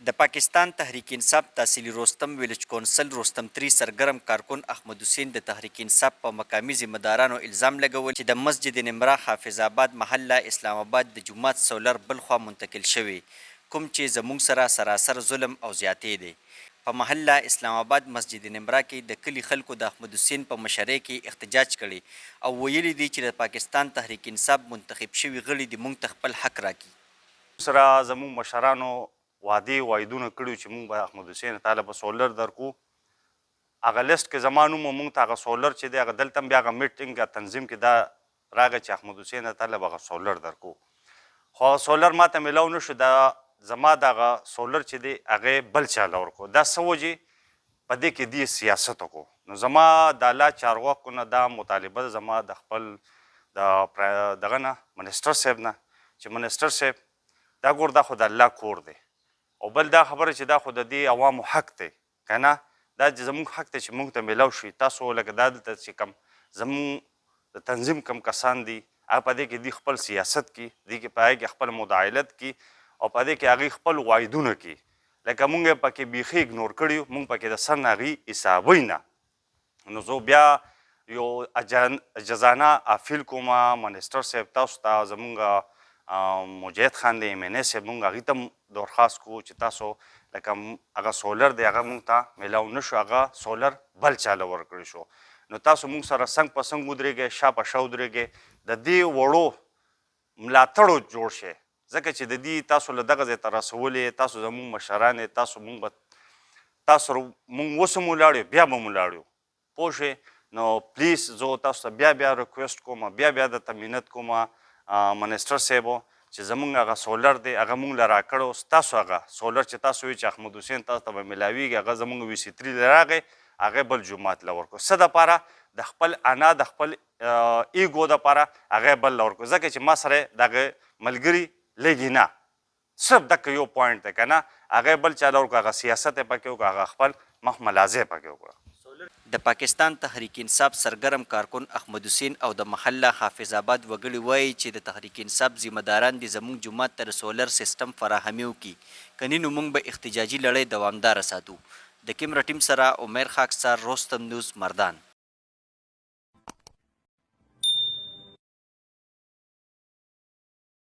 د پاکستان تحریک انصاف تحصیلي رستم ویلج کونسل رستم 3 سرګرم کارکون احمد حسین د تحریک انصاف په مقامي ذمہدارانو الزام لګول چې د مسجد نمرا حافظ آباد محله اسلام آباد د جومات سولر بلخوا منتقل شوی، کوم چې زموږ سره سراسر ظلم او زیاتې دی. په محله اسلام آباد مسجد نمرا کې د کلی خلکو د احمد حسین په مشرۍ کې احتجاج کړي او ویلي دي چې د پاکستان تحریک انصاف منتخب شوي غړي د موږ ته خپل حق راکړي. سره زموږ مشرانو وعدونه کړي چې موږ به احمد حسین تعالی به سولر درکو. هغه لیست کې زما نوم موږ ته هغه سولر چې دی هغه دلته بیا هغه میټینګ تنظیم کې دا راغی چې احمد حسین تعالی به هغه سولر درکو. خو سولر ماته میلاو نه شو. دا زما دغه سولر چې دی هغې بل چاله ورکړو. دا څه وجې په دې کې دې سیاست وکړو. نو زما د الله چارواکو نه دا مطالبه زما د خپل د دغه نه منسټر صاحب نه چې منسټر صاحب دا ګور دا خو د الله کور دی او بل دا خبره چې دا خو د دې عوامو حق دی که نه دا زموږ حق دی چې موږ ته میلاو شي. تاسو لکه دا دلته چې کوم زموږ د تنظیم کم کسان دي هغه په دې کې دوی خپل سیاست کي، دوی کې په هغې کې خپل مداعلت کي او په دې کې هغوی خپل وعدونه کي. لکه موږ یې پکې بیخي اګنور کړي یو، موږ پکې د سر نه هغوی حسابوي نه. نو زه بیا یو جزانه اپیل کوم منسټر صاحب تاسو ته زموږ مجاهد خان دی ایم این اے صاحب موږ هغوی ته درخواست کوو چې تاسو لکه هغه سولر دی هغه موږ ته میلاو نه شو، هغه سولر بل چاله ورکړی شو. نو تاسو موږ سره څنګ په څنګ ودرېږئ، شا په شا ودرېږئ، د دې وړو ملاتړو جوړ شئ، ځکه چې د دې تاسو له دغه ځای ته رسولې، تاسو زموږ مشران یې، تاسو موږ اوس هم ولاړ یو بیا به هم ولاړ یو، پوه شوې. نو پلیز زه تاسو ته بیا ریکویسټ کوم، بیا درته منت کوم منسټر صاحبو چې زموږ هغه سولر دی هغه موږ له راکړو. ستاسو هغه سولر چې تاسو وایي چې احمد حسین تاسو ته به میلاویږي هغه زموږ VC3 له راغی هغې بل جومات له ورکړو. څه دپاره؟ د خپل انا د خپل ایګو دپاره هغې بل له ورکړو، ځکه چې ما سره د هغې ملګري لږي نه، صرف دکه یو پوینټ دی که نه، هغې بل چا له ورکړو، هغه سیاست یې پکې وکړو، هغه خپل مخ ملازې پکې وکړه. د پاکستان تحریک انصاف سرګرم کارکون احمد حسین او د محله حافظ آباد وګړي وایي چې د تحریک انصاف ذمہداران دي زموږ جومات ته د سولر سیسټم فراهمي وکړي، کنې نو موږ به احتجاجي لړۍ دوامداره ساتو. د کیمرا ټیم سره عمر خاکسار، رستم نیوز، مردان.